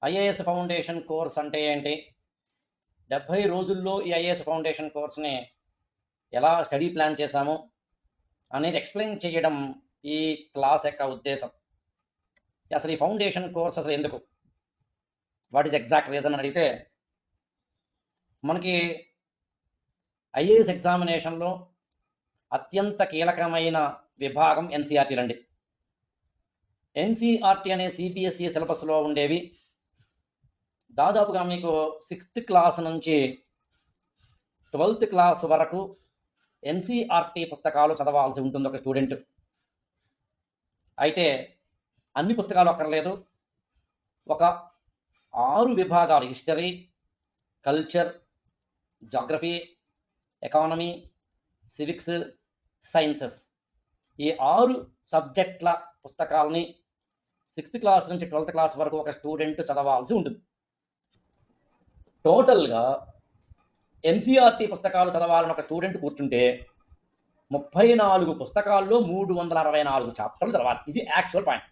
IAS foundation course అంటే ఏంటి, 70 రోజుల్లో ఈ ఐఏఎస్ ఫౌండేషన్ కోర్స్ని ఎలా స్టడీ ప్లాన్ చేశాము అనేది ఎక్స్ప్లెయిన్ చేయడం ఈ క్లాస్ యొక్క ఉద్దేశం. అసలు ఈ ఫౌండేషన్ కోర్స్ అసలు ఎందుకు, వాట్ ఈస్ ఎగ్జాక్ట్ రీజన్ అని అడిగితే, మనకి ఐఏఎస్ ఎగ్జామినేషన్లో అత్యంత కీలకమైన విభాగం ఎన్సీఆర్టీలండి. ఎన్సీఆర్టీ అనే సిబిఎస్ఈ సిలబస్లో ఉండేవి దాదాపుగా మీకు 6th క్లాస్ నుంచి 12th క్లాస్ వరకు ఎన్సీఆర్టీ పుస్తకాలు చదవాల్సి ఉంటుంది ఒక స్టూడెంట్. అయితే అన్ని పుస్తకాలు అక్కర్లేదు, ఒక 6 విభాగాలు, history, culture, geography, economy, civics, sciences, ఈ 6 సబ్జెక్టుల పుస్తకాలని 6th క్లాస్ నుంచి 12th క్లాస్ వరకు ఒక స్టూడెంట్ చదవాల్సి ఉంటుంది. టోటల్గా ఎన్సీఆర్టీ పుస్తకాలు చదవాలని ఒక స్టూడెంట్ కూర్చుంటే 34 పుస్తకాల్లో 364 చాప్టర్లు చదవాలి. ఇది యాక్చువల్ పాయింట్.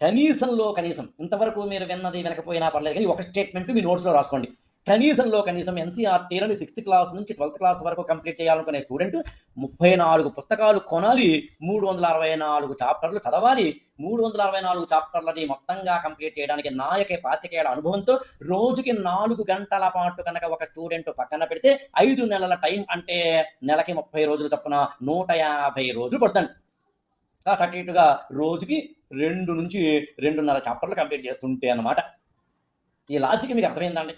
కనీసంలో కనీసం, ఇంతవరకు మీరు విన్నది వినకపోయినా పర్లేదు కానీ ఒక స్టేట్మెంట్ మీ నోట్స్లో రాసుకోండి. కనీసంలో కనీసం ఎన్సీఆర్టీలని 6th క్లాస్ నుంచి 12th క్లాస్ వరకు కంప్లీట్ చేయాలనుకునే స్టూడెంట్ 34 పుస్తకాలు కొనాలి, 364 చాప్టర్లు చదవాలి. 364 చాప్టర్లని మొత్తంగా కంప్లీట్ చేయడానికి నా యొక్క 25 ఏళ్ల అనుభవంతో రోజుకి 4 గంటల పాటు కనుక ఒక స్టూడెంట్ పక్కన పెడితే 5 నెలల టైం అంటే నెలకి 30 రోజులు చొప్పున 150 రోజులు పడుతుంది. అటు ఇటుగా రోజుకి 2 నుంచి 2.5 చాప్టర్లు కంప్లీట్ చేస్తుంటే అన్నమాట. ఈ లాజిక్ మీకు అర్థమైందండి.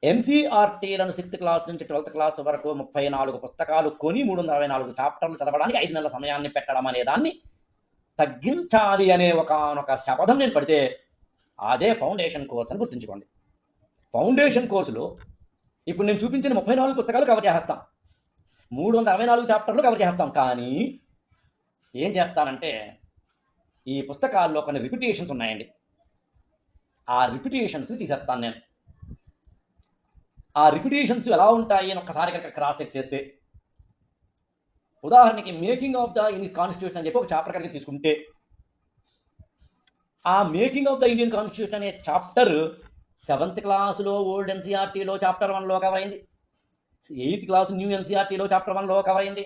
ఎన్సీఆర్టీలను 6th క్లాస్ నుంచి 12th క్లాస్ వరకు 34 పుస్తకాలు కొని 364 చాప్టర్లు చదవడానికి 5 నెలల సమయాన్ని పెట్టడం అనే దాన్ని తగ్గించాలి అనే ఒక శపథం నేను పడితే అదే ఫౌండేషన్ కోర్స్ అని గుర్తుంచుకోండి. ఫౌండేషన్ కోర్సులో ఇప్పుడు నేను చూపించిన 34 పుస్తకాలు కవర్ చేస్తాం, 364 చాప్టర్లు కవర్ చేస్తాం. కానీ ఏం చేస్తానంటే ఈ పుస్తకాల్లో కొన్ని రిపిటేషన్స్ ఉన్నాయండి, ఆ రిపిటేషన్స్ని తీసేస్తాను నేను. ఆ రిపిటేషన్స్ ఎలా ఉంటాయి అని ఒక్కసారి కనుక క్రాస్ చెక్ చేస్తే, ఉదాహరణకి making of the Indian constitution అని చెప్పి ఒక చాప్టర్ కనుక తీసుకుంటే, ఆ making of the Indian constitution అనే చాప్టర్ 7th క్లాసులో ఓల్డ్ ఎన్సీఆర్టీలో చాప్టర్ 1లో కవర్ అయింది, 8th క్లాస్ న్యూ ఎన్సీఆర్టీలో చాప్టర్ 1లో కవర్ అయింది,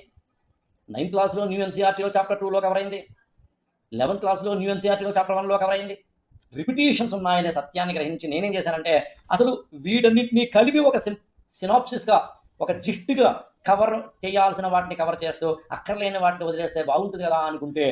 9th క్లాస్లో న్యూ ఎన్సీఆర్టీలో చాప్టర్ 2లో కవర్ అయింది, 11th క్లాస్లో న్యూ ఎన్సీఆర్టీలో చాప్టర్ 1లో కవర్ అయింది. రిపిటేషన్స్ ఉన్నాయనే సత్యాన్ని గ్రహించి నేనేం చేశానంటే అసలు వీటన్నిటిని కలిపి ఒక సినాప్సిస్గా, ఒక జిస్ట్గా కవర్ చేయాల్సిన వాటిని కవర్ చేస్తూ అక్కర్లేని వాటిని వదిలేస్తే బాగుంటుంది కదా అనుకుంటే